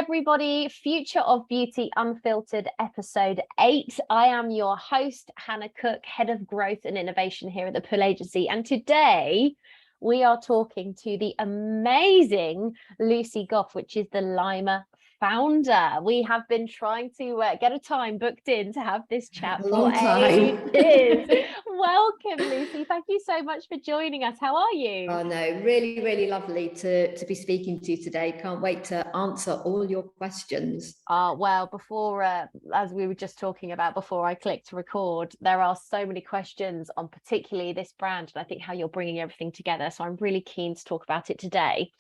everybody. Future of Beauty Unfiltered, episode 8. I am your host, Hannah Cook, head of growth and innovation here at the Pull Agency. And today we are talking to the amazing Lucy Goff, which is the Lymalife founder. We have been trying to get a time booked in to have this chat for ages. Welcome, Lucy. Thank you so much for joining us. How are you? Oh no, really lovely to be speaking to you today. Can't wait to answer all your questions. Well, before as we were just talking about before I clicked record, there are so many questions on particularly this brand and I think how you're bringing everything together. So I'm really keen to talk about it today.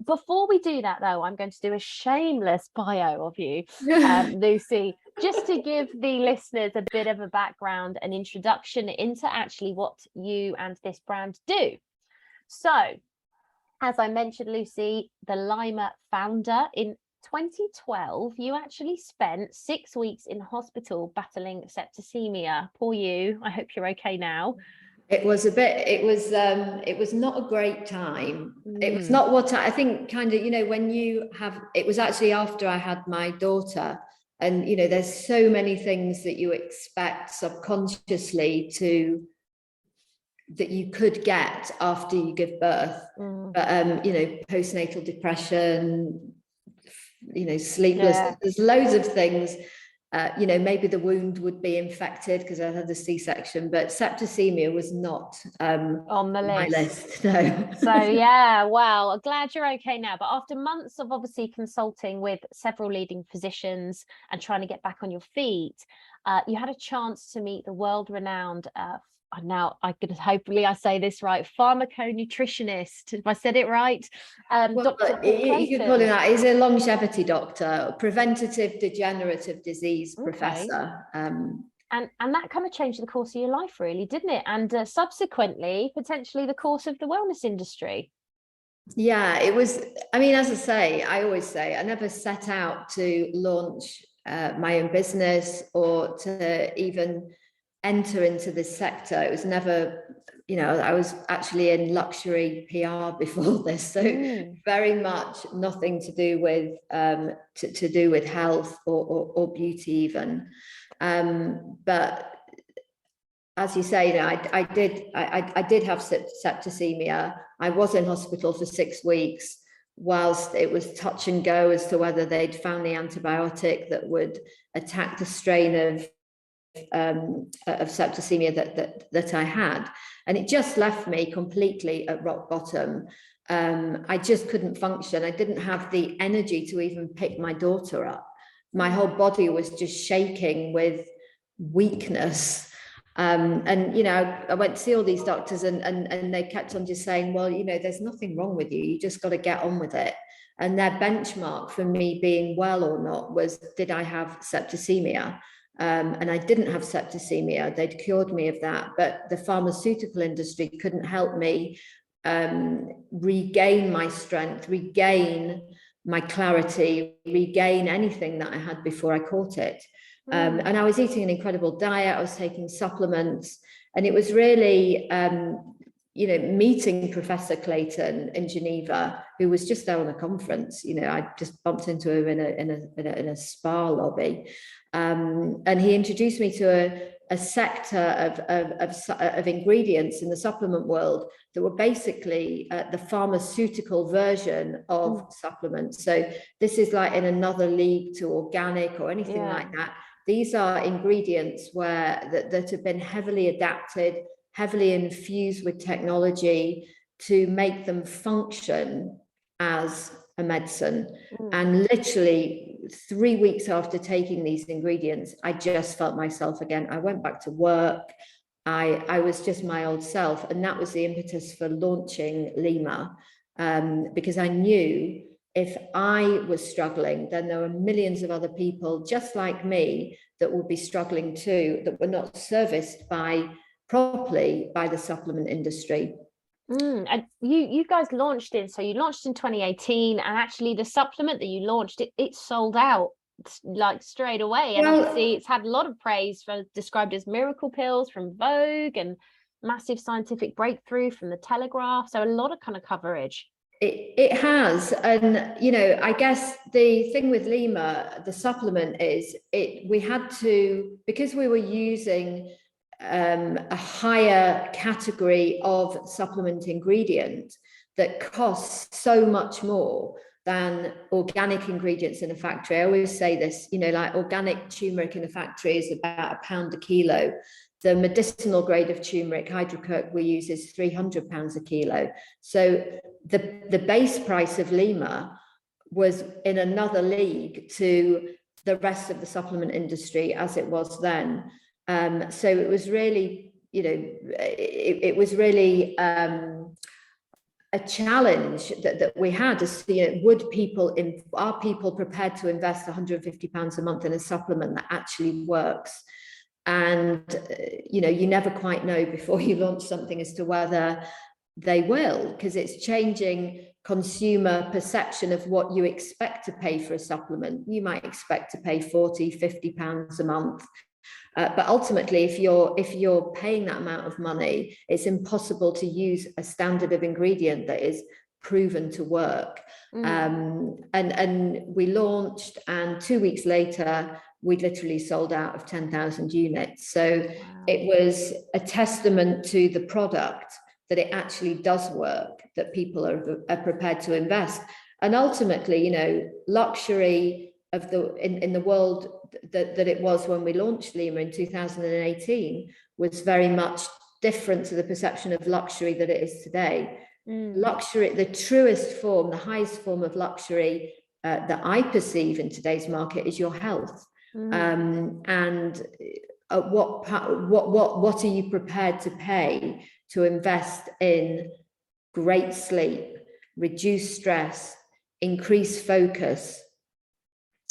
Before we do that, though, I'm going to do a shameless bio of you, Lucy, just to give the listeners a bit of a background and introduction into actually what you and this brand do. So, as I mentioned, Lucy, the Lymalife founder, in 2012, you actually spent 6 weeks in hospital battling septicemia. Poor you. I hope you're okay now. It was not a great time. It was not what I think kind of, when you have, it was actually after I had my daughter, and, there's so many things that you expect subconsciously that you could get after you give birth. But, postnatal depression, sleepless, there's loads of things. Maybe the wound would be infected because I had a C-section, but septicemia was not on the list. No. So yeah, well, I'm glad you're okay now. But after months of obviously consulting with several leading physicians and trying to get back on your feet, you had a chance to meet the world-renowned now I could hopefully I say this right, pharmaconutritionist. If I said it right, Dr. You could call him that. He's a longevity doctor, preventative degenerative disease professor. And that kind of changed the course of your life, really, didn't it? And subsequently, potentially the course of the wellness industry. Yeah, it was. I mean, as I say, I always say, I never set out to launch my own business or to even enter into this sector. It was never, I was actually in luxury PR before this, so very much nothing to do with to do with health or beauty even. But as you say, I did have septicemia. I was in hospital for 6 weeks whilst it was touch and go as to whether they'd found the antibiotic that would attack the strain of septicemia that I had, and it just left me completely at rock bottom. I just couldn't function. I didn't have the energy to even pick my daughter up. My whole body was just shaking with weakness. And I went to see all these doctors and they kept on just saying, well, there's nothing wrong with you. You just got to get on with it. And their benchmark for me being well or not was, did I have septicemia? And I didn't have septicemia. They'd cured me of that, but the pharmaceutical industry couldn't help me regain my strength, regain my clarity, regain anything that I had before I caught it. And I was eating an incredible diet. I was taking supplements, and it was really, meeting Professor Clayton in Geneva, who was just there on a conference. I just bumped into him in a spa lobby. And he introduced me to a sector of ingredients in the supplement world that were basically the pharmaceutical version of supplements. So this is like in another league to organic or anything like that. These are ingredients that have been heavily adapted, heavily infused with technology to make them function as a medicine. And literally 3 weeks after taking these ingredients, I just felt myself again. I went back to work. I was just my old self. And that was the impetus for launching Lima, because I knew if I was struggling, then there were millions of other people just like me that would be struggling too, that were not serviced properly by the supplement industry. And you guys launched in 2018, and actually the supplement that you launched, it sold out like straight away. And obviously it's had a lot of praise, described as miracle pills from Vogue, and massive scientific breakthrough from the Telegraph. So a lot of kind of coverage. It has. And, you know, I guess the thing with Lima, the supplement, is we had to, because we were using a higher category of supplement ingredient that costs so much more than organic ingredients in a factory. I always say this, you know, like organic turmeric in a factory is about £1 a kilo. The medicinal grade of turmeric, hydrocurc, we use is £300 a kilo. So the base price of Lima was in another league to the rest of the supplement industry as it was then. So it was really, you know, it was really a challenge that we had as, you know, are people prepared to invest £150 a month in a supplement that actually works? And, you know, you never quite know before you launch something as to whether they will, because it's changing consumer perception of what you expect to pay for a supplement. You might expect to pay £40–50 a month. But ultimately, if you're paying that amount of money, it's impossible to use a standard of ingredient that is proven to work. And we launched, and 2 weeks later, we literally sold out of 10,000 units. So wow. It was a testament to the product that it actually does work, that people are prepared to invest. And ultimately, you know, luxury of in the world that it was when we launched Lima in 2018 was very much different to the perception of luxury that it is today. Luxury, the truest form, the highest form of luxury that I perceive in today's market is your health. And what are you prepared to pay to invest in great sleep, reduce stress, increase focus,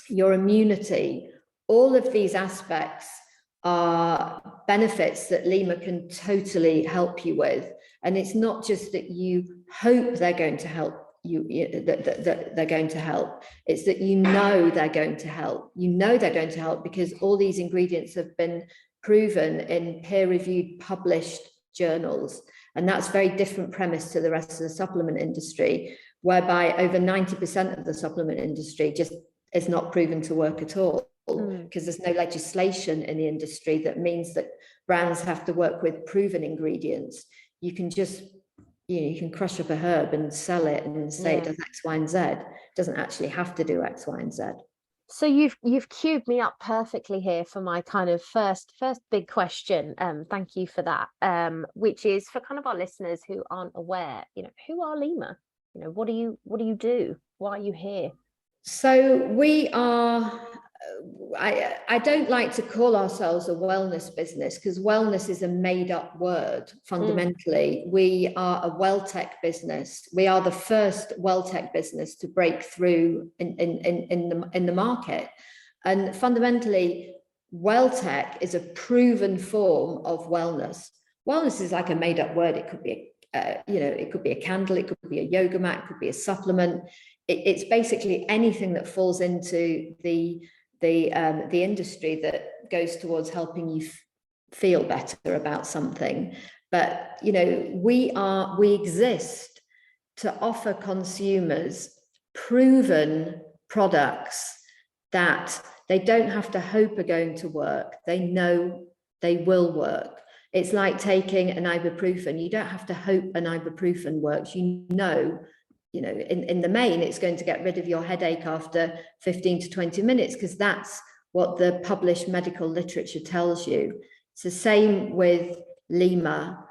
your immunity? All of these aspects are benefits that Lima can totally help you with. And it's not just that you hope they're going to help you, that they're going to help. It's that you know they're going to help. You know they're going to help because all these ingredients have been proven in peer-reviewed, published journals. And that's a very different premise to the rest of the supplement industry, whereby over 90% of the supplement industry just is not proven to work at all, because there's no legislation in the industry that means that brands have to work with proven ingredients. You can just, you know, you can crush up a herb and sell it and say it does X, Y, and Z. It doesn't actually have to do X, Y, and Z. So you've queued me up perfectly here for my kind of first big question. Thank you for that. Which is for kind of our listeners who aren't aware, you know, who are Lima? You know, what do you do? Why are you here? So we are, I don't like to call ourselves a wellness business because wellness is a made up word. Fundamentally, we are a well-tech business. We are the first well-tech business to break through in the market. And fundamentally, well-tech is a proven form of wellness. Wellness is like a made up word. It could be, it could be a candle, it could be a yoga mat, it could be a supplement. It's basically anything that falls into the industry that goes towards helping you feel better about something. But, you know, we exist to offer consumers proven products that they don't have to hope are going to work. They know they will work. It's like taking an ibuprofen. You don't have to hope an ibuprofen works. You know, in the main, it's going to get rid of your headache after 15 to 20 minutes, because that's what the published medical literature tells you. It's the same with Lima.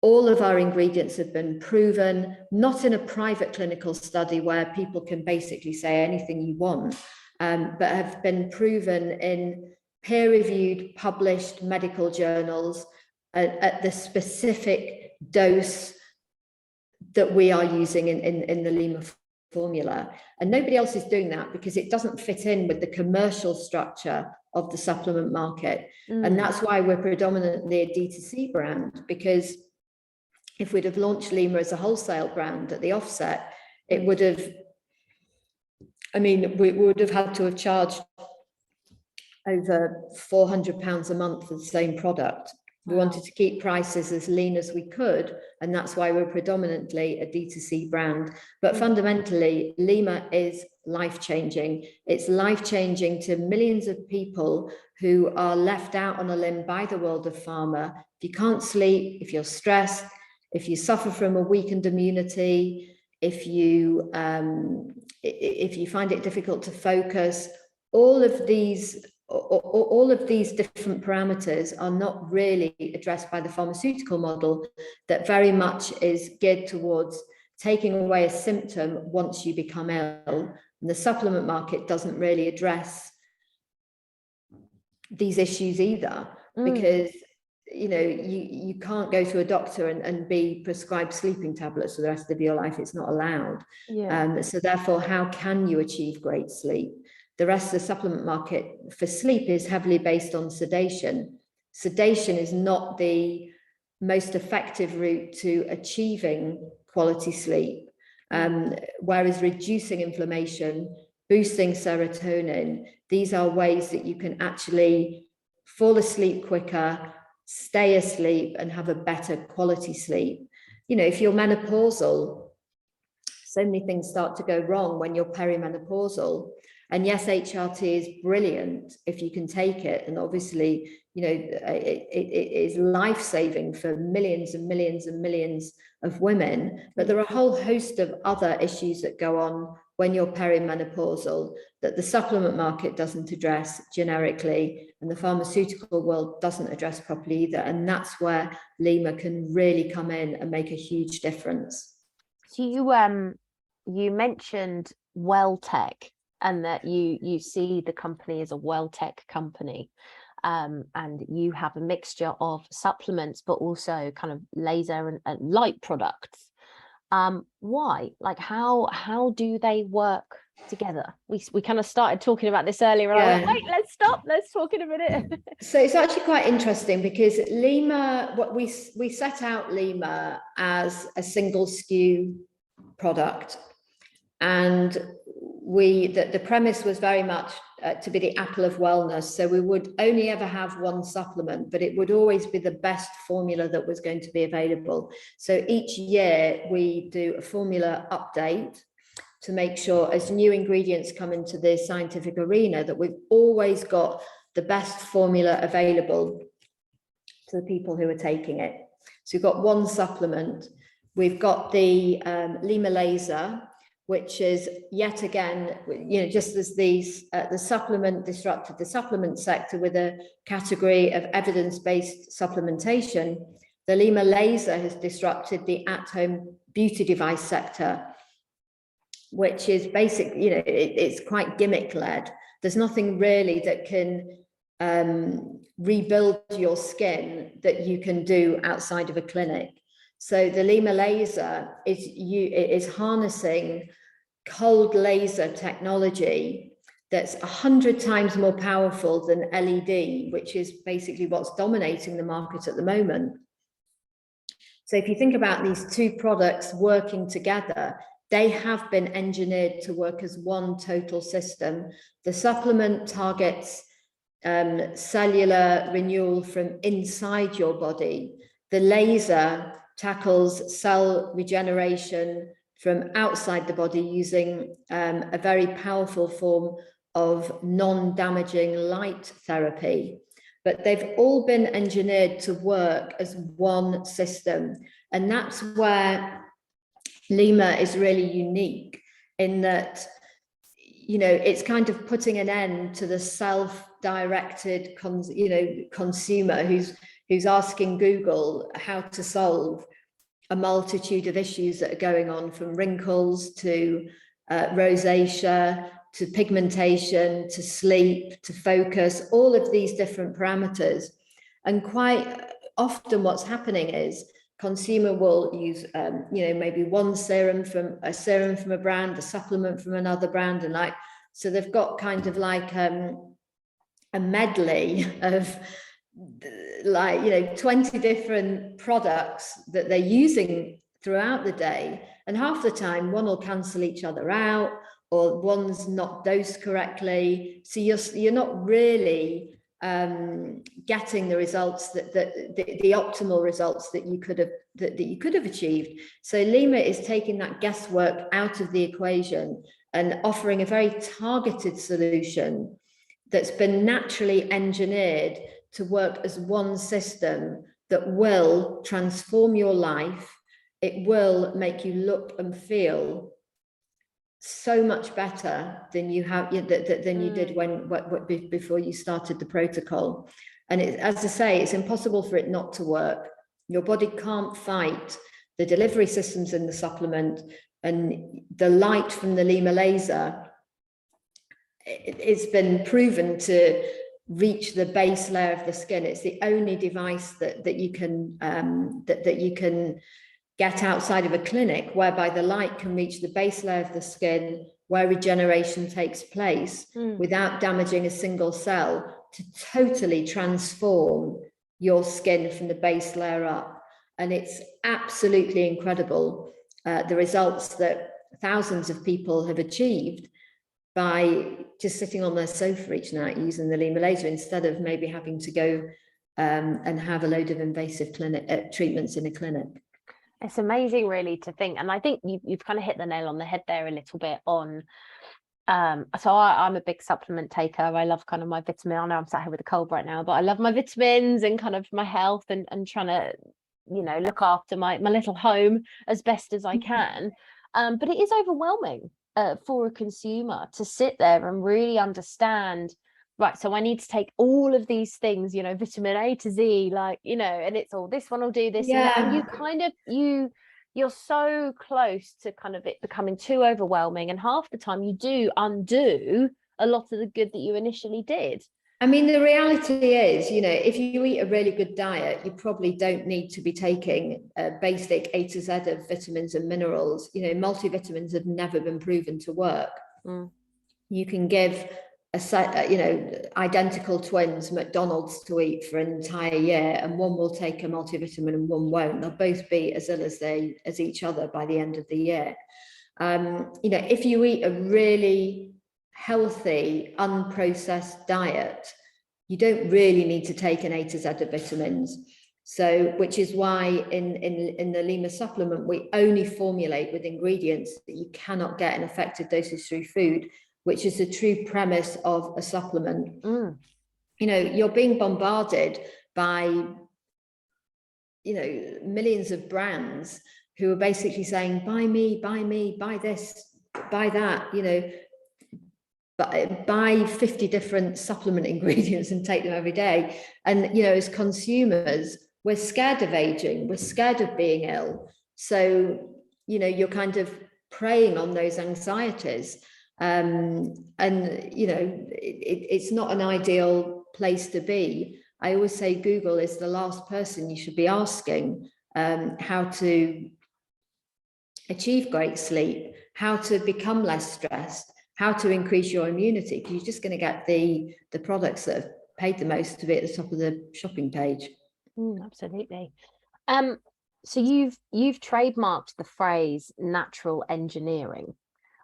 All of our ingredients have been proven, not in a private clinical study where people can basically say anything you want, but have been proven in peer-reviewed, published medical journals at the specific dose that we are using in the Lima formula. And nobody else is doing that because it doesn't fit in with the commercial structure of the supplement market. And that's why we're predominantly a D2C brand, because if we'd have launched Lima as a wholesale brand at the offset, it would have, we would have had to have charged over £400 a month for the same product. We wanted to keep prices as lean as we could, and that's why we're predominantly a D2C brand. But fundamentally, Lima is life-changing. It's life-changing to millions of people who are left out on a limb by the world of pharma. If you can't sleep, if you're stressed, if you suffer from a weakened immunity, if you find it difficult to focus, all of these different parameters are not really addressed by the pharmaceutical model that very much is geared towards taking away a symptom once you become ill. And the supplement market doesn't really address these issues either, because you can't go to a doctor and be prescribed sleeping tablets for the rest of your life. It's not allowed. So therefore, how can you achieve great sleep? The rest of the supplement market for sleep is heavily based on sedation. Sedation is not the most effective route to achieving quality sleep, whereas reducing inflammation, boosting serotonin, these are ways that you can actually fall asleep quicker, stay asleep, and have a better quality sleep. If you're menopausal, so many things start to go wrong when you're perimenopausal. And yes, HRT is brilliant if you can take it. And obviously, it is life-saving for millions and millions and millions of women. But there are a whole host of other issues that go on when you're perimenopausal that the supplement market doesn't address generically, and the pharmaceutical world doesn't address properly either. And that's where Lima can really come in and make a huge difference. So you mentioned WellTech, and that you see the company as a WellTech company, and you have a mixture of supplements but also kind of laser and light products. Why? Like, how do they work together? We kind of started talking about this earlier, and I went, wait, let's talk in a minute. So it's actually quite interesting, because Lima, what we set out Lima as a single SKU product, and the premise was very much to be the apple of wellness. So we would only ever have one supplement, but it would always be the best formula that was going to be available. So each year we do a formula update to make sure, as new ingredients come into the scientific arena, that we've always got the best formula available to the people who are taking it. So we've got one supplement. We've got the Lima Laser, which is yet again, just as these, the supplement disrupted the supplement sector with a category of evidence-based supplementation, the Lima Laser has disrupted the at-home beauty device sector, which is basically, it's quite gimmick-led. There's nothing really that can rebuild your skin that you can do outside of a clinic. So the Lima Laser is harnessing cold laser technology that's 100 times more powerful than LED, which is basically what's dominating the market at the moment. So if you think about these two products working together, they have been engineered to work as one total system. The supplement targets cellular renewal from inside your body. The laser tackles cell regeneration from outside the body using a very powerful form of non-damaging light therapy. But they've all been engineered to work as one system. And that's where Lima is really unique, in that, it's kind of putting an end to the self-directed consumer who's asking Google how to solve a multitude of issues that are going on, from wrinkles to rosacea, to pigmentation, to sleep, to focus, all of these different parameters. And quite often what's happening is consumer will use, maybe one serum from a brand, a supplement from another brand, and so they've got kind of like a medley of 20 different products that they're using throughout the day, and half the time one will cancel each other out, or one's not dosed correctly. So you're not really getting the results that the optimal results that you could have achieved. So Lima is taking that guesswork out of the equation and offering a very targeted solution that's been naturally engineered to work as one system that will transform your life. It will make you look and feel so much better than you did before you started the protocol. And as I say, it's impossible for it not to work. Your body can't fight the delivery systems in the supplement, and the light from the Lima laser, it's been proven to reach the base layer of the skin. It's the only device that you can get outside of a clinic, whereby the light can reach the base layer of the skin where regeneration takes place without damaging a single cell, to totally transform your skin from the base layer up. And it's absolutely incredible, the results that thousands of people have achieved by just sitting on their sofa each night using the Lima laser, instead of maybe having to go and have a load of invasive treatments in a clinic. It's amazing, really, to think, and I think you've kind of hit the nail on the head there a little bit on. So I'm a big supplement taker. I love kind of my vitamin. I know I'm sat here with a cold right now, but I love my vitamins and kind of my health and trying to, look after my little home as best as I can. But it is overwhelming for a consumer to sit there and really understand. Right, so I need to take all of these things, vitamin A to Z, and it's all, this one will do this. Yeah. And you kind of, you're so close to kind of it becoming too overwhelming. And half the time you do undo a lot of the good that you initially did. I mean, the reality is, if you eat a really good diet, you probably don't need to be taking a basic A to Z of vitamins and minerals. Multivitamins have never been proven to work. You can give identical twins McDonald's to eat for an entire year, and one will take a multivitamin and one won't. They'll both be as ill as each other by the end of the year. If you eat a really healthy, unprocessed diet, you don't really need to take an A to Z of vitamins. So, which is why in the Lima supplement, we only formulate with ingredients that you cannot get in effective doses through food, which is the true premise of a supplement. You're being bombarded by, millions of brands who are basically saying, buy me, buy this, buy that, buy 50 different supplement ingredients and take them every day. And, as consumers, we're scared of aging, we're scared of being ill. So, you're kind of preying on those anxieties. It's not an ideal place to be. I always say Google is the last person you should be asking how to achieve great sleep, how to become less stressed, how to increase your immunity, because you're just going to get the products that have paid the most to be at the top of the shopping page. Absolutely. So you've trademarked the phrase natural engineering,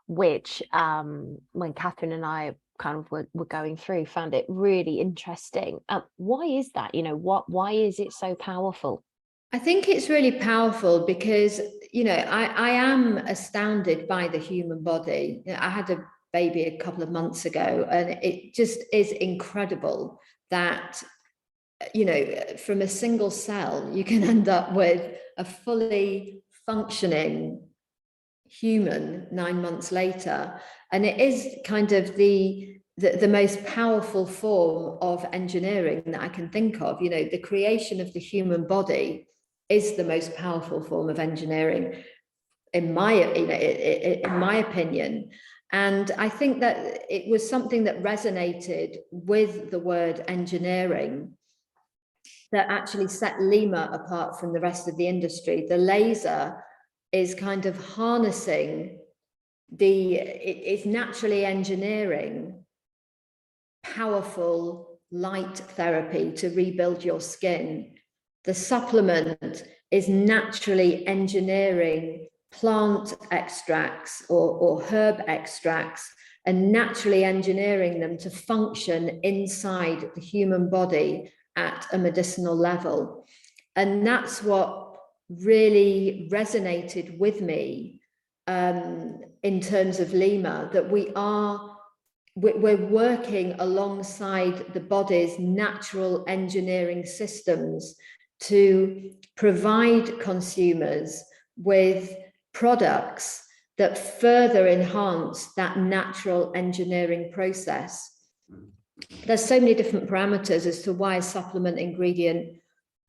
which when Catherine and I kind of were going through, found it really interesting. Why is that? Why is it so powerful? I think it's really powerful because, I am astounded by the human body. I had a baby a couple of months ago, and it just is incredible that, from a single cell, you can end up with a fully functioning human 9 months later. And it is kind of the most powerful form of engineering that I can think of. The creation of the human body is the most powerful form of engineering, in my opinion. And I think that it was something that resonated with the word engineering that actually set Lima apart from the rest of the industry. The laser is kind of harnessing it's naturally engineering powerful light therapy to rebuild your skin. The supplement is naturally engineering plant extracts or herb extracts and naturally engineering them to function inside the human body at a medicinal level. And that's what really resonated with me in terms of Lima, that we're working alongside the body's natural engineering systems to provide consumers with products that further enhance that natural engineering process. There's so many different parameters as to why a supplement ingredient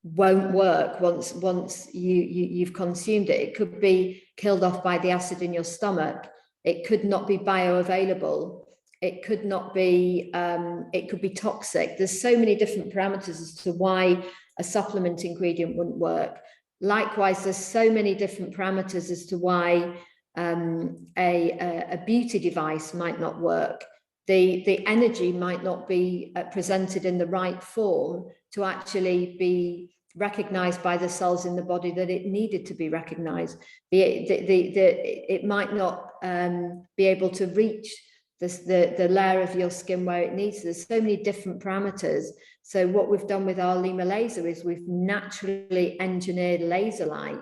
won't work once you've consumed it. It could be killed off by the acid in your stomach. It could not be bioavailable. It could not be, it could be toxic. There's so many different parameters as to why a supplement ingredient wouldn't work. Likewise, there's so many different parameters as to why a beauty device might not work. The energy might not be presented in the right form to actually be recognized by the cells in the body that it needed to be recognized. It might not be able to reach the layer of your skin where it needs. There's so many different parameters. So what we've done with our Lima laser is we've naturally engineered laser light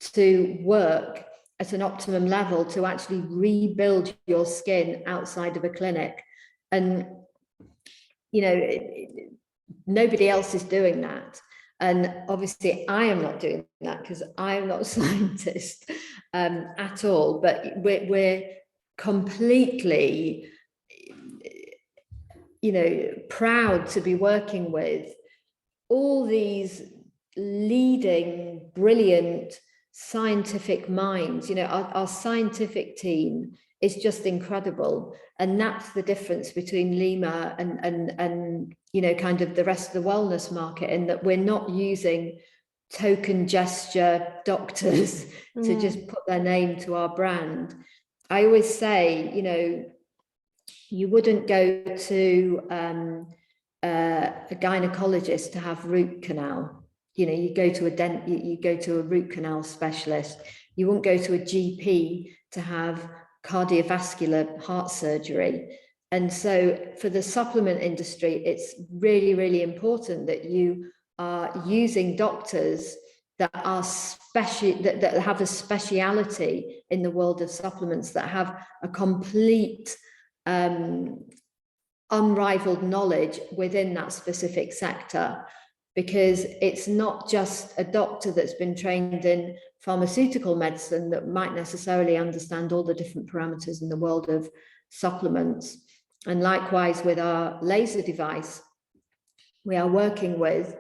to work at an optimum level to actually rebuild your skin outside of a clinic. And, you know, nobody else is doing that. And obviously I am not doing that because I am not a scientist at all, but we're completely, you know, proud to be working with all these leading, brilliant scientific minds. You know, our scientific team is just incredible. And that's the difference between Lima and you know, kind of the rest of the wellness market, in that we're not using token gesture doctors to just put their name to our brand. I always say, you know, you wouldn't go to a gynecologist to have root canal. You know, you go to a root canal specialist. You won't go to a GP to have cardiovascular heart surgery. And so for the supplement industry, it's really, really important that you are using doctors that are that have a speciality in the world of supplements, that have a complete unrivaled knowledge within that specific sector. Because it's not just a doctor that's been trained in pharmaceutical medicine that might necessarily understand all the different parameters in the world of supplements. And likewise with our laser device, we are working with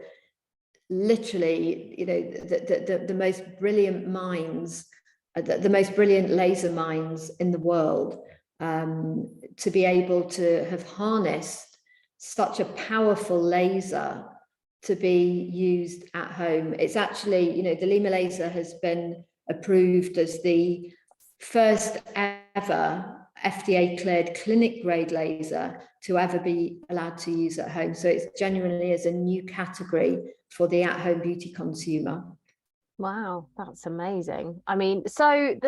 literally, you know, the most brilliant minds, the most brilliant laser minds in the world, to be able to have harnessed such a powerful laser to be used at home. It's actually, you know, the Lima laser has been approved as the first ever FDA cleared clinic grade laser to ever be allowed to use at home. So it's genuinely as a new category for the at-home beauty consumer. Wow, that's amazing. I mean, so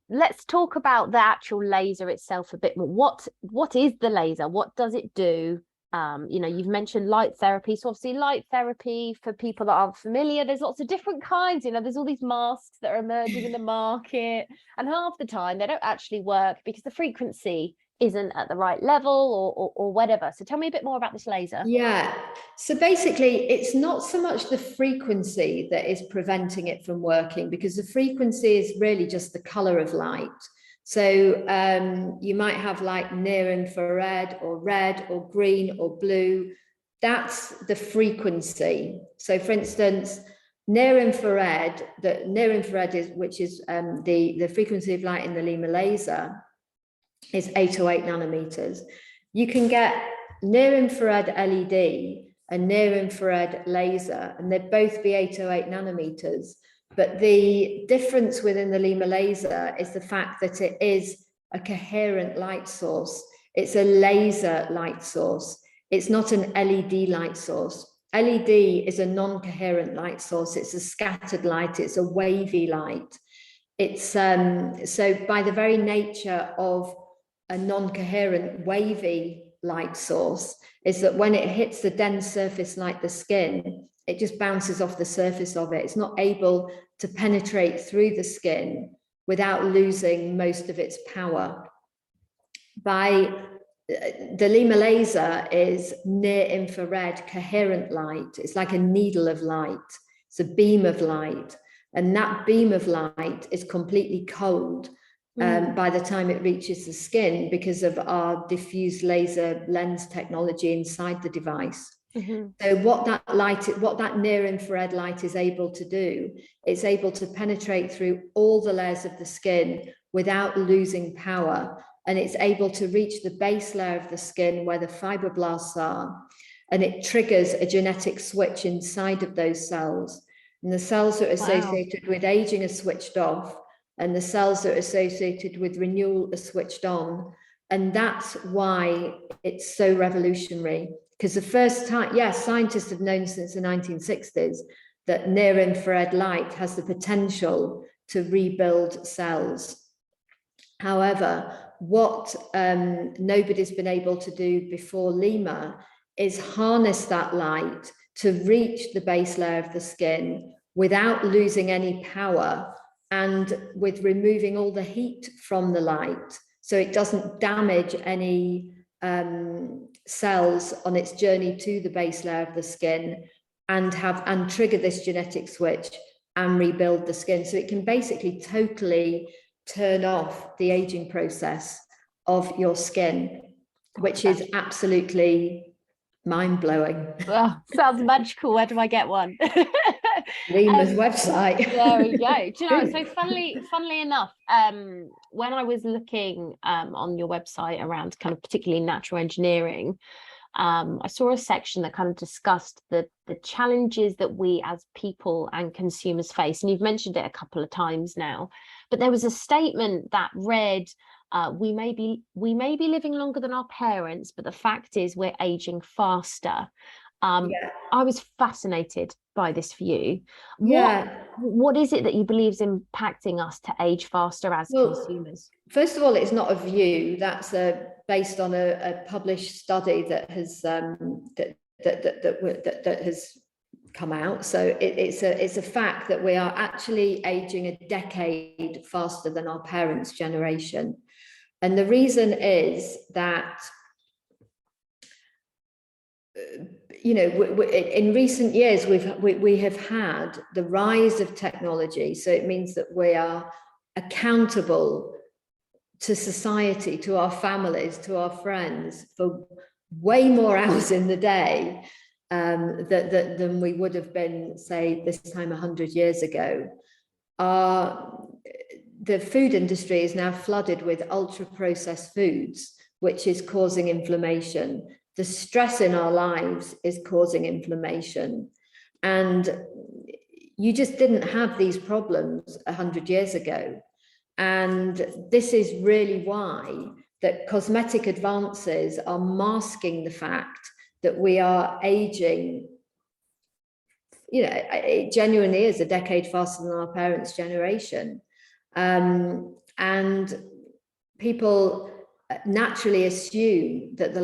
let's talk about the actual laser itself a bit more. What is the laser? What does it do? You know, you've mentioned light therapy. So obviously light therapy, for people that aren't familiar, there's lots of different kinds. You know, there's all these masks that are emerging in the market, and half the time they don't actually work because the frequency isn't at the right level or whatever. So tell me a bit more about this laser. Yeah, so basically it's not so much the frequency that is preventing it from working, because the frequency is really just the color of light. So you might have like near infrared or red or green or blue. That's the frequency. So for instance, near infrared is, which is the frequency of light in the Lima laser, is 808 nanometers. You can get near infrared LED and near infrared laser, and they'd both be 808 nanometers. But the difference within the Lima laser is the fact that it is a coherent light source. It's a laser light source. It's not an LED light source. LED is a non-coherent light source. It's a scattered light. It's a wavy light. It's so by the very nature of a non-coherent wavy light source is that when it hits the dense surface like the skin, it just bounces off the surface of it. It's not able to penetrate through the skin without losing most of its power. The Lima laser is near infrared coherent light. It's like a needle of light. It's a beam of light. And that beam of light is completely cold by the time it reaches the skin because of our diffuse laser lens technology inside the device. So what that near infrared light is able to do, it's able to penetrate through all the layers of the skin without losing power. And it's able to reach the base layer of the skin where the fibroblasts are. And it triggers a genetic switch inside of those cells. And the cells that are associated with aging are switched off, and the cells that are associated with renewal are switched on. And that's why it's so revolutionary. Because the first time, yes, scientists have known since the 1960s that near infrared light has the potential to rebuild cells. However, what nobody's been able to do before Lima is harness that light to reach the base layer of the skin without losing any power and with removing all the heat from the light so it doesn't damage any cells on its journey to the base layer of the skin, and trigger this genetic switch and rebuild the skin. So it can basically totally turn off the aging process of your skin, which is absolutely mind-blowing. Oh, sounds magical. Where do I get one? Lima's website. There we go. Do you know, so funnily enough, when I was looking on your website around kind of particularly natural engineering, I saw a section that kind of discussed the challenges that we as people and consumers face. And you've mentioned it a couple of times now, but there was a statement that read, we may be living longer than our parents, but the fact is we're aging faster. I was fascinated by this view. What is it that you believe is impacting us to age faster as consumers? First of all, it's not a view. That's based on a published study that has that has come out. So it's a fact that we are actually aging a decade faster than our parents' generation. And the reason is that, you know, in recent years, we have had the rise of technology. So it means that we are accountable to society, to our families, to our friends for way more hours in the day than we would have been, say, this time 100 years ago. The food industry is now flooded with ultra-processed foods, which is causing inflammation. The stress in our lives is causing inflammation. And you just didn't have these problems 100 years ago. And this is really why that cosmetic advances are masking the fact that we are aging. You know, it genuinely is a decade faster than our parents' generation. And people naturally assume that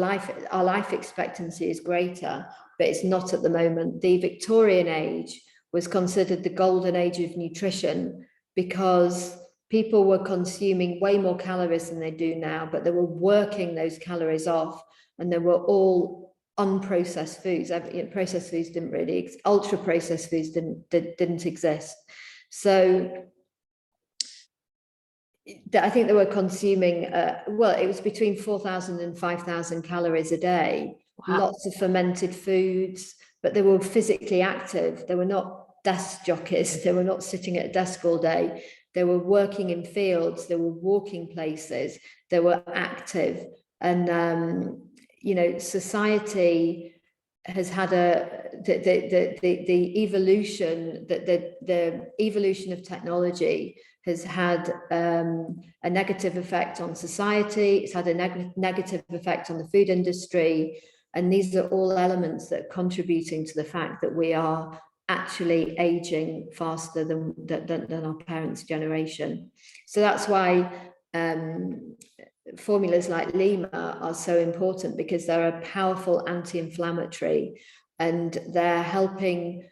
our life expectancy is greater, but it's not at the moment. The Victorian age was considered the golden age of nutrition because people were consuming way more calories than they do now, but they were working those calories off, and they were all unprocessed foods. Processed foods didn't really, ultra processed foods didn't exist. So I think they were consuming, it was between 4,000 and 5,000 calories a day. Wow. Lots of fermented foods, but they were physically active. They were not desk jockeys. They were not sitting at a desk all day. They were working in fields. They were walking places. They were active. And, you know, society has had the evolution of technology has had a negative effect on society. It's had a negative effect on the food industry. And these are all elements that are contributing to the fact that we are actually aging faster than our parents' generation. So that's why formulas like Lima are so important because they're a powerful anti-inflammatory, and they're helping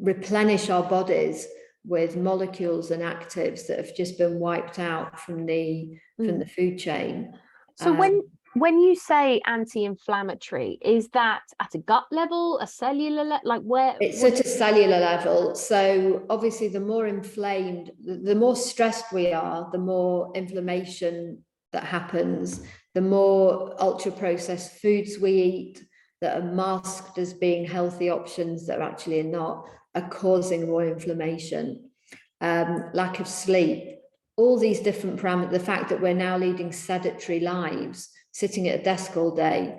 replenish our bodies with molecules and actives that have just been wiped out from the food chain. So when you say anti-inflammatory, is that at a gut level, a cellular like where? It's at a cellular level. So obviously, the more inflamed, the more stressed we are, the more inflammation that happens, the more ultra-processed foods we eat that are masked as being healthy options that actually are not, are causing more inflammation. Lack of sleep, all these different parameters, the fact that we're now leading sedentary lives, sitting at a desk all day,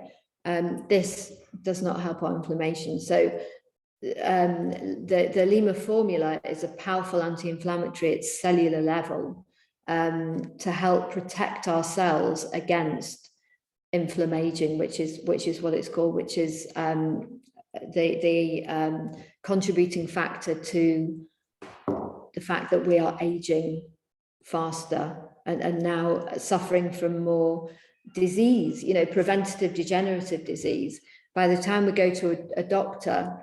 this does not help our inflammation. So the Lima formula is a powerful anti-inflammatory at cellular level, to help protect our cells against inflammaging, which is what it's called, which is the contributing factor to the fact that we are aging faster and now suffering from more disease, preventative degenerative disease. By the time we go to a doctor,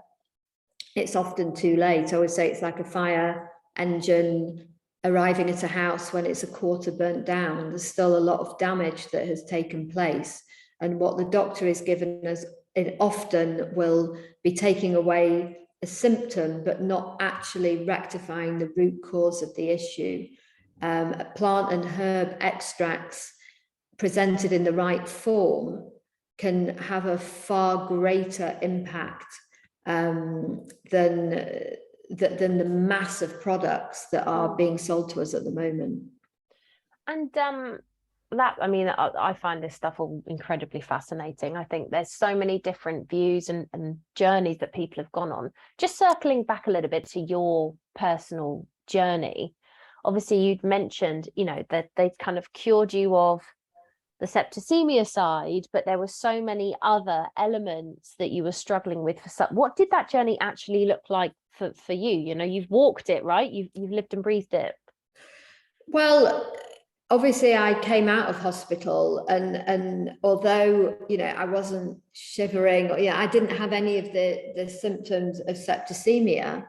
it's often too late. I would say it's like a fire engine arriving at a house when it's a quarter burnt down. There's still a lot of damage that has taken place. And what the doctor is given us, it often will be taking away a symptom, but not actually rectifying the root cause of the issue. Plant and herb extracts presented in the right form can have a far greater impact than the mass of products that are being sold to us at the moment. And I find this stuff all incredibly fascinating. I think there's so many different views and journeys that people have gone on. Just circling back a little bit to your personal journey, obviously you'd mentioned, that they'd kind of cured you of the septicemia side, but there were so many other elements that you were struggling with. What did that journey actually look like for you? You've walked it, right? You've lived and breathed it. Well, obviously I came out of hospital, and although I wasn't shivering, or I didn't have any of the symptoms of septicemia,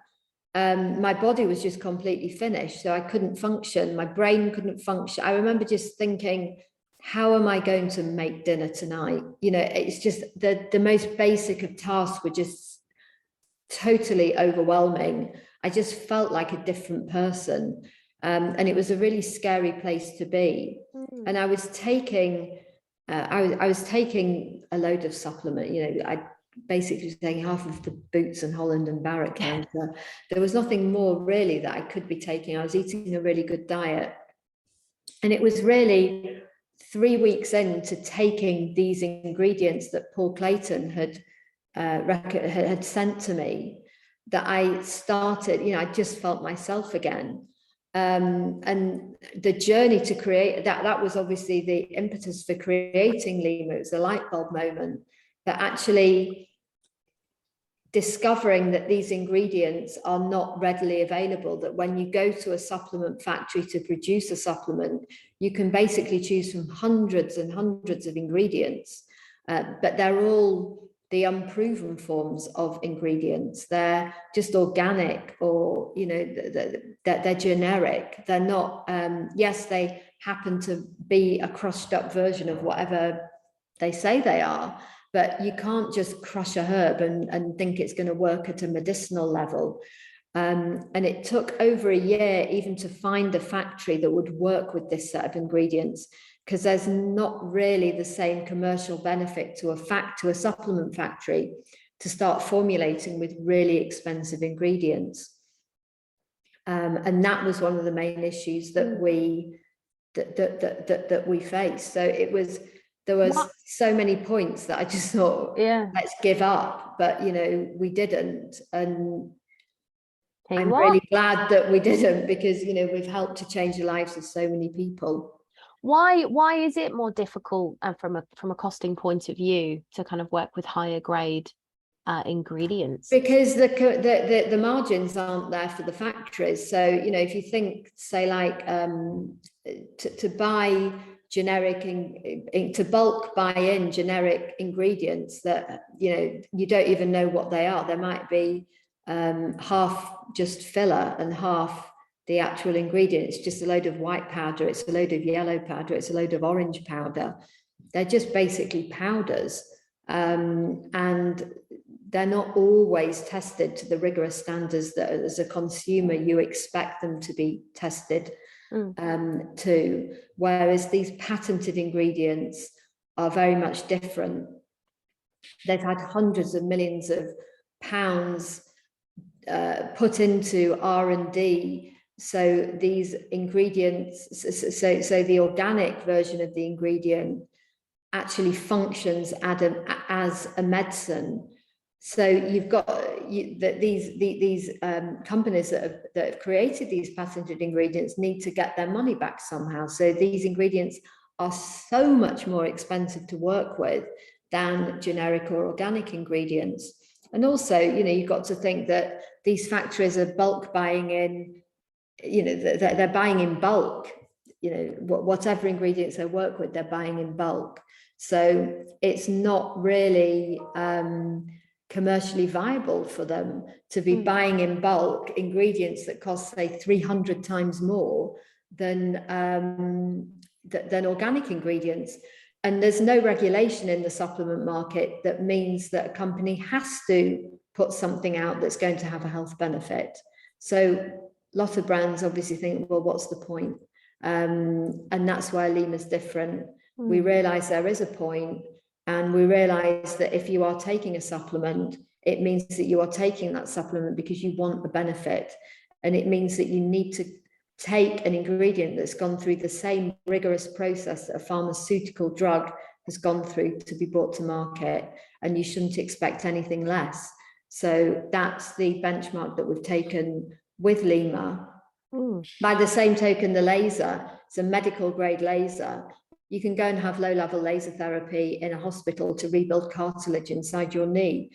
my body was just completely finished, so I couldn't function. My brain couldn't function. I remember just thinking, how am I going to make dinner tonight? It's just the most basic of tasks were just totally overwhelming. I just felt like a different person. And it was a really scary place to be. And I was taking, I was taking a load of supplement. I basically was taking half of the Boots and Holland and Barrett counter. There was nothing more really that I could be taking. I was eating a really good diet. And it was really 3 weeks into taking these ingredients that Paul Clayton had sent to me that I started, I just felt myself again. And the journey to create that was obviously the impetus for creating Lima. It was a light bulb moment, that actually discovering that these ingredients are not readily available, that when you go to a supplement factory to produce a supplement, you can basically choose from hundreds and hundreds of ingredients, but they're all the unproven forms of ingredients. They're just organic, or they're generic. They're not, yes, they happen to be a crushed up version of whatever they say they are, but you can't just crush a herb and think it's going to work at a medicinal level. And it took over a year even to find a factory that would work with this set of ingredients, because there's not really the same commercial benefit to a supplement factory to start formulating with really expensive ingredients. And that was one of the main issues that we faced. So there was so many points that I just thought, let's give up, but we didn't. And I'm really glad that we didn't, because we've helped to change the lives of so many people. Why is it more difficult from a costing point of view to kind of work with higher grade ingredients? Because the margins aren't there for the factories. So if you think, say, like to buy generic to bulk buy in generic ingredients that you don't even know what they are. There might be half just filler and half the actual ingredient. It's just a load of white powder, it's a load of yellow powder, it's a load of orange powder. They're just basically powders, and they're not always tested to the rigorous standards that as a consumer you expect them to be tested to, whereas these patented ingredients are very much different. They've had hundreds of millions of pounds put into R&D, so these ingredients, so the organic version of the ingredient actually functions as a medicine. So you've got these companies that have created these patented ingredients need to get their money back somehow. So these ingredients are so much more expensive to work with than generic or organic ingredients. And also, you've got to think that these factories are bulk buying in, they're buying in bulk, whatever ingredients they work with, they're buying in bulk. So it's not really commercially viable for them to be buying in bulk ingredients that cost, say, 300 times more than organic ingredients. And there's no regulation in the supplement market that means that a company has to put something out that's going to have a health benefit. So a lot of brands obviously think, well, what's the point? And that's where Lyma's different. We realize there is a point, and we realize that if you are taking a supplement, it means that you are taking that supplement because you want the benefit. And it means that you need to take an ingredient that's gone through the same rigorous process that a pharmaceutical drug has gone through to be brought to market, and you shouldn't expect anything less. So that's the benchmark that we've taken with Lyma. By the same token, the laser, it's a medical grade laser. You can go and have low-level laser therapy in a hospital to rebuild cartilage inside your knee,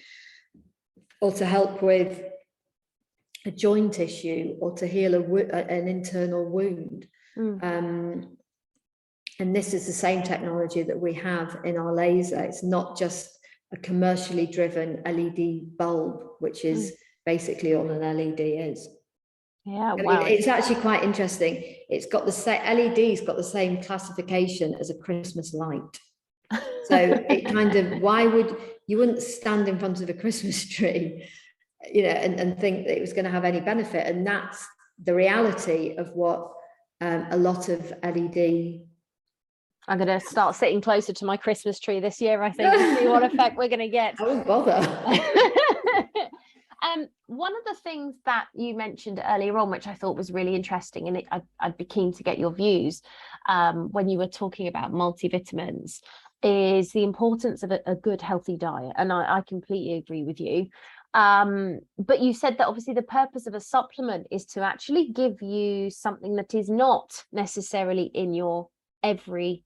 or to help with a joint issue, or to heal an internal wound. And this is the same technology that we have in our laser. It's not just a commercially driven LED bulb, which is basically all an LED is. Yeah, wow. It's actually quite interesting. It's got the same, LED's got the same classification as a Christmas light. So it kind of, you wouldn't stand in front of a Christmas tree, and think that it was going to have any benefit. And that's the reality of what a lot of LED. I'm going to start sitting closer to my Christmas tree this year, I think, and see what effect we're going to get. I won't bother. One of the things that you mentioned earlier on, which I thought was really interesting, and I'd be keen to get your views when you were talking about multivitamins, is the importance of a good, healthy diet. And I completely agree with you. But you said that obviously the purpose of a supplement is to actually give you something that is not necessarily in your everyday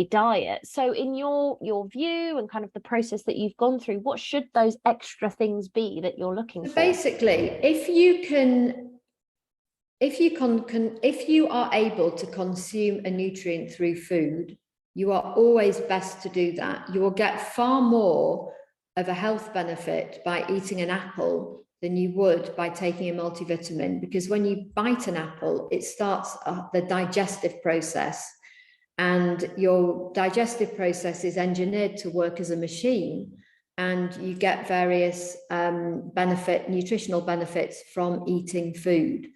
diet. So in your view and kind of the process that you've gone through, what should those extra things be that you're looking for? Basically, if you are able to consume a nutrient through food, you are always best to do that. You will get far more of a health benefit by eating an apple than you would by taking a multivitamin, because when you bite an apple, it starts the digestive process. And your digestive process is engineered to work as a machine, and you get various nutritional benefits from eating food.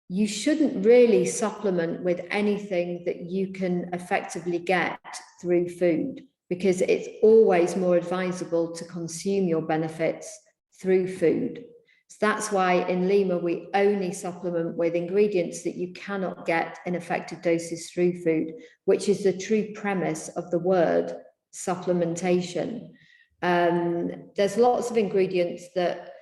You shouldn't really supplement with anything that you can effectively get through food, because it's always more advisable to consume your benefits through food. So that's why in Lyma, we only supplement with ingredients that you cannot get in effective doses through food, which is the true premise of the word supplementation. There's lots of ingredients that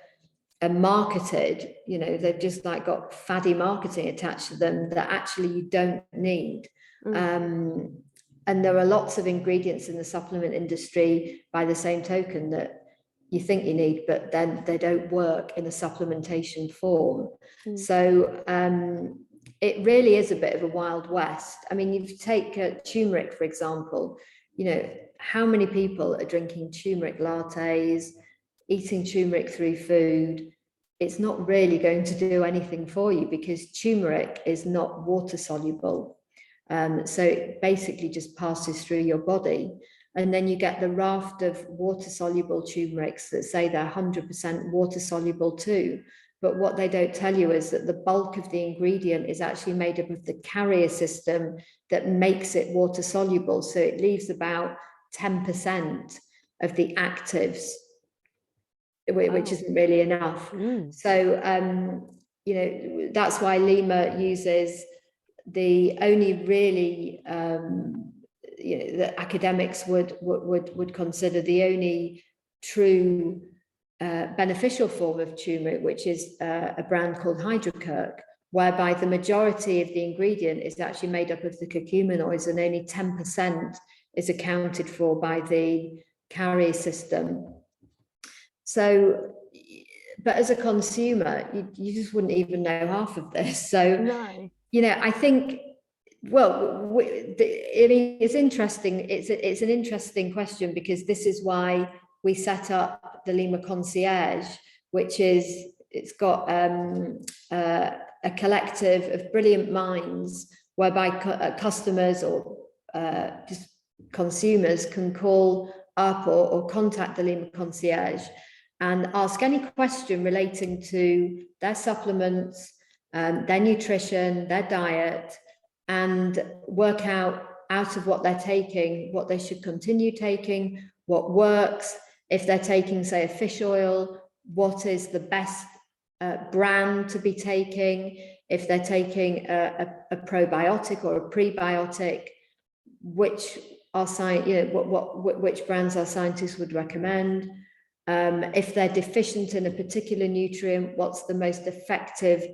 are marketed, they've just like got faddy marketing attached to them that actually you don't need. And there are lots of ingredients in the supplement industry, by the same token, that you think you need, but then they don't work in a supplementation form. So it really is a bit of a wild west. I mean, you take turmeric, for example, you know, how many people are drinking turmeric lattes, eating turmeric through food? It's not really going to do anything for you because turmeric is not water soluble. So it basically just passes through your body. And then you get the raft of water soluble turmerics that say they're 100% water soluble too. But what they don't tell you is that the bulk of the ingredient is actually made up of the carrier system that makes it water soluble. So it leaves about 10% of the actives, which isn't really enough. So, you know, that's why Lima uses the only really, you know, that academics would consider the only true beneficial form of turmeric, which is a brand called hydrocurc, whereby the majority of the ingredient is actually made up of the curcuminoids and only 10% is accounted for by the carrier system. So, but as a consumer, you just wouldn't even know half of this. So, no. You know, I think, well, it's interesting. It's an interesting question because this is why we set up the Lima Concierge, which is, it's got a collective of brilliant minds whereby customers or just consumers can call up or contact the Lima Concierge and ask any question relating to their supplements, their nutrition, their diet, and work out of what they're taking, what they should continue taking, what works. If they're taking, say, a fish oil, what is the best brand to be taking? If they're taking a probiotic or a prebiotic, which brands our scientists would recommend? If they're deficient in a particular nutrient, what's the most effective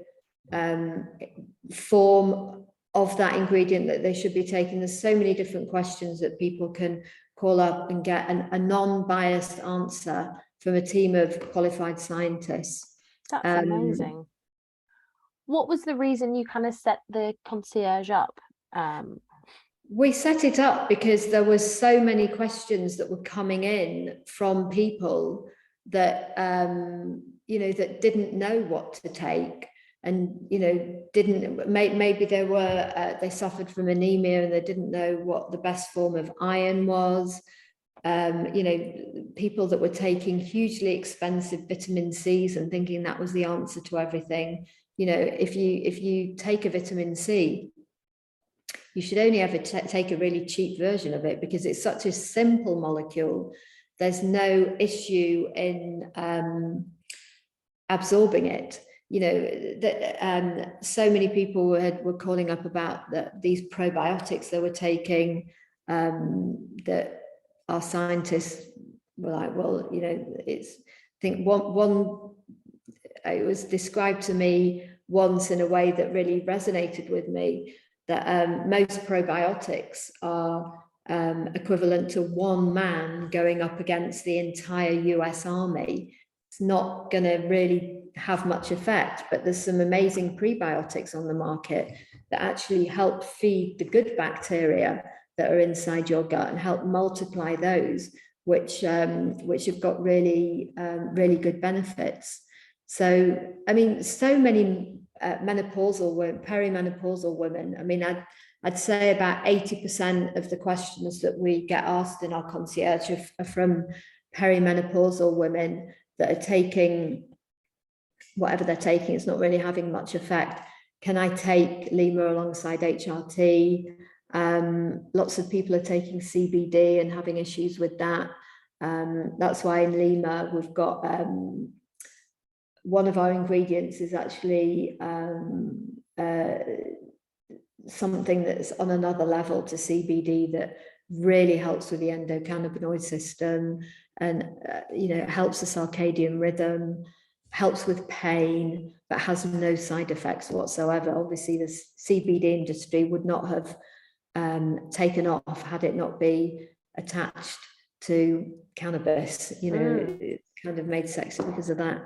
form of that ingredient that they should be taking? There's so many different questions that people can call up and get a non-biased answer from a team of qualified scientists. That's amazing. What was the reason you kind of set the concierge up? We set it up because there was so many questions that were coming in from people that that didn't know what to take, and maybe they suffered from anemia and they didn't know what the best form of iron was. People that were taking hugely expensive vitamin C's and thinking that was the answer to everything. If you take a vitamin C, you should only ever take a really cheap version of it because it's such a simple molecule. There's no issue in absorbing it. So many people were calling up about these probiotics they were taking, that our scientists were like, well, it's, I think one, it was described to me once in a way that really resonated with me, that most probiotics are equivalent to one man going up against the entire US Army. It's not going to really have much effect, but there's some amazing prebiotics on the market that actually help feed the good bacteria that are inside your gut and help multiply those, which have got really good benefits. So, I mean, so many menopausal women, perimenopausal women. I mean, I'd say about 80% of the questions that we get asked in our concierge are from perimenopausal women that are taking whatever they're taking. It's not really having much effect. Can I take Lima alongside HRT? Lots of people are taking CBD and having issues with that. That's why in Lima we've got one of our ingredients is actually something that's on another level to CBD that really helps with the endocannabinoid system and helps the circadian rhythm, helps with pain, but has no side effects whatsoever. Obviously, the CBD industry would not have taken off had it not be attached to cannabis. It's kind of made sexy because of that.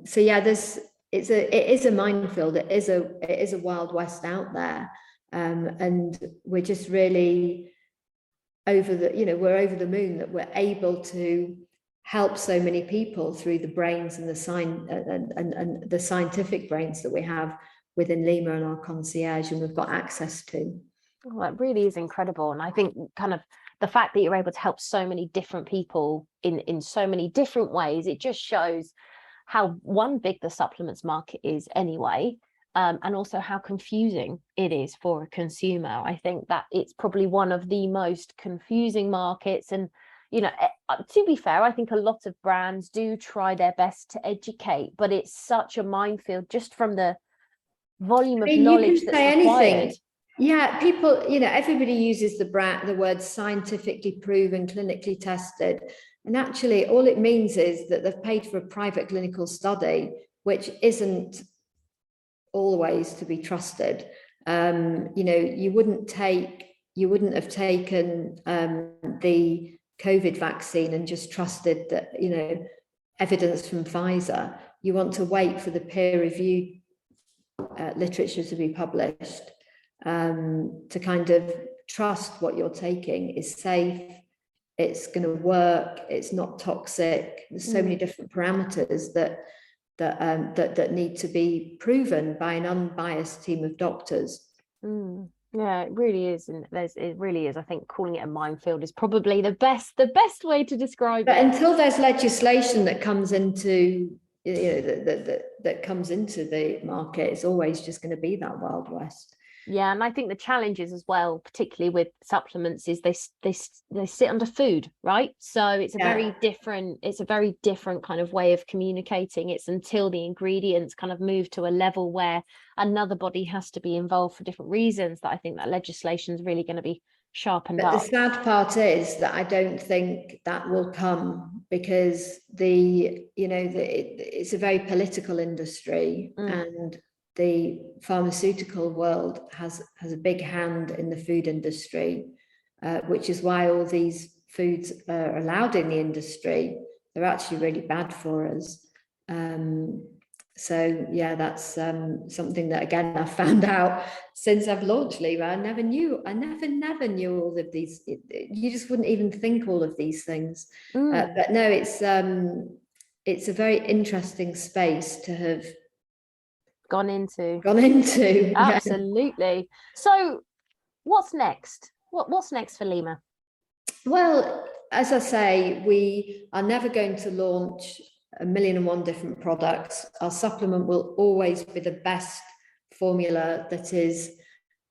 So yeah, there's it is a minefield. It is a wild west out there, and we're just really we're over the moon that we're able to help so many people through the brains and and the scientific brains that we have within Lima and our concierge, and we've got access to. Well, that really is incredible. And I think kind of the fact that you're able to help so many different people in so many different ways, it just shows how big the supplements market is anyway, and also how confusing it is for a consumer. I think that it's probably one of the most confusing markets. And, to be fair, I think a lot of brands do try their best to educate, but it's such a minefield just from the volume of knowledge that's required. Yeah, people, everybody uses the word scientifically proven, clinically tested. And actually, all it means is that they've paid for a private clinical study, which isn't always to be trusted. You wouldn't have taken the COVID vaccine and just trusted that, evidence from Pfizer. You want to wait for the peer-reviewed literature to be published, to kind of trust what you're taking is safe, it's going to work, it's not toxic. There's so many different parameters that need to be proven by an unbiased team of doctors. Yeah, it really is. And it really is. I think calling it a minefield is probably the best way to describe it. But until there's legislation that comes into that comes into the market, it's always just going to be that Wild West. Yeah, and I think the challenges as well, particularly with supplements, is they sit under food, right? So it's a very different kind of way of communicating. It's until the ingredients kind of move to a level where another body has to be involved for different reasons that I think that legislation is really going to be sharpened up. But the sad part is that I don't think that will come, because it's a very political industry, and the pharmaceutical world has a big hand in the food industry, which is why all these foods are allowed in the industry. They're actually really bad for us. So yeah, that's something that again I found out since I've launched Lima. I never knew all of these. You just wouldn't even think all of these things. But no, it's a very interesting space to have gone into. Absolutely. Yeah. So what's next? What's next for Lima? Well, as I say, we are never going to launch 1,000,001 different products. Our supplement will always be the best formula that is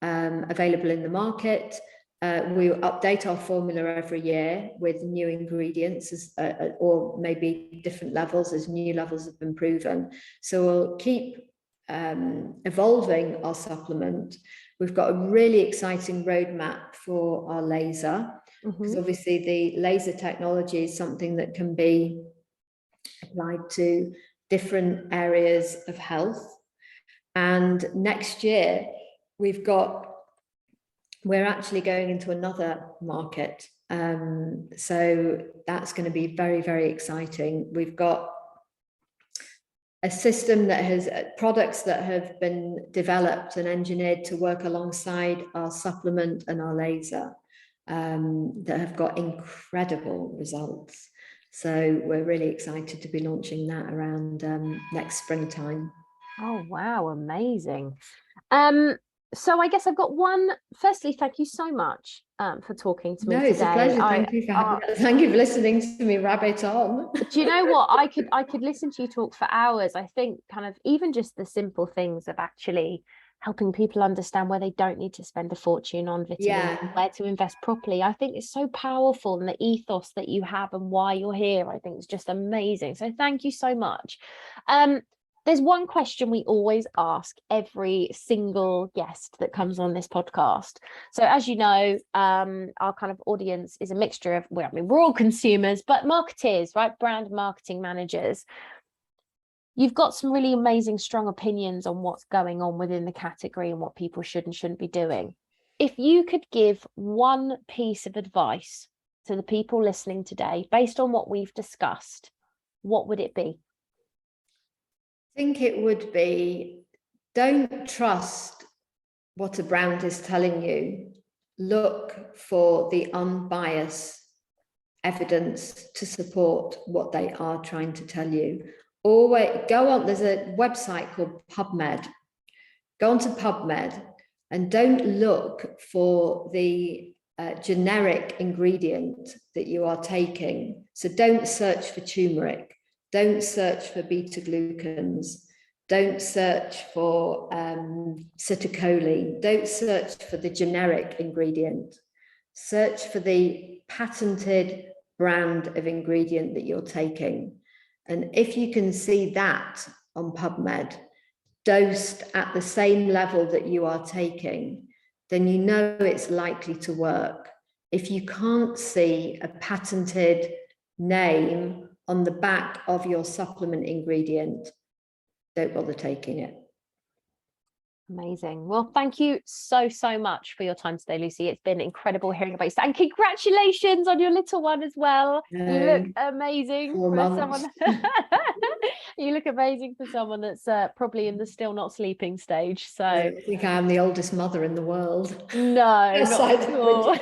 available in the market. We update our formula every year with new ingredients, or maybe different levels as new levels have been proven. So we'll keep evolving our supplement. We've got a really exciting roadmap for our laser, because obviously the laser technology is something that can be applied to different areas of health. And next year we're actually going into another market, so that's going to be very, very exciting. We've got a system that has products that have been developed and engineered to work alongside our supplement and our laser, that have got incredible results. So we're really excited to be launching that around next springtime. Oh, wow. Amazing. So I guess I've got firstly, thank you so much for talking to me today. It's a pleasure. Thank you for listening to me rabbit on. Do you know what? I could listen to you talk for hours. I think kind of even just the simple things of actually helping people understand where they don't need to spend a fortune on vitamins, where to invest properly. I think it's so powerful, and the ethos that you have and why you're here, I think is just amazing. So thank you so much. There's one question we always ask every single guest that comes on this podcast. So as you know, our kind of audience is a mixture of, we're all consumers, but marketeers, right? Brand marketing managers. You've got some really amazing, strong opinions on what's going on within the category and what people should and shouldn't be doing. If you could give one piece of advice to the people listening today, based on what we've discussed, what would it be? think it would be, don't trust what a brand is telling you. Look for the unbiased evidence to support what they are trying to tell you. Always go on, there's a website called PubMed. Go on to PubMed and don't look for the generic ingredient that you are taking. So don't search for turmeric, don't search for beta glucans, don't search for citicoline, don't search for the generic ingredient. Search for the patented brand of ingredient that you're taking. And if you can see that on PubMed, dosed at the same level that you are taking, then you know it's likely to work. If you can't see a patented name on the back of your supplement ingredient, don't bother taking it. Amazing. Well, thank you so much for your time today, Lucy. It's been incredible hearing about you. And congratulations on your little one as well. You look amazing for someone. You look amazing for someone that's probably in the still not sleeping stage. So I don't think I'm the oldest mother in the world. No, not at all.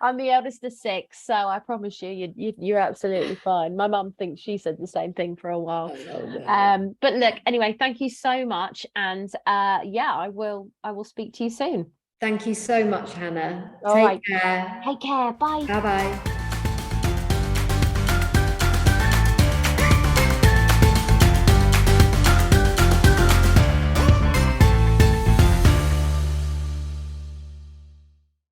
I'm the eldest of 6, so I promise you're absolutely fine. My mum thinks she said the same thing for a while. No. But look, anyway, thank you so much, and yeah, I will speak to you soon. Thank you so much, Hannah. All right. Take care. Take care. Bye. Bye-bye.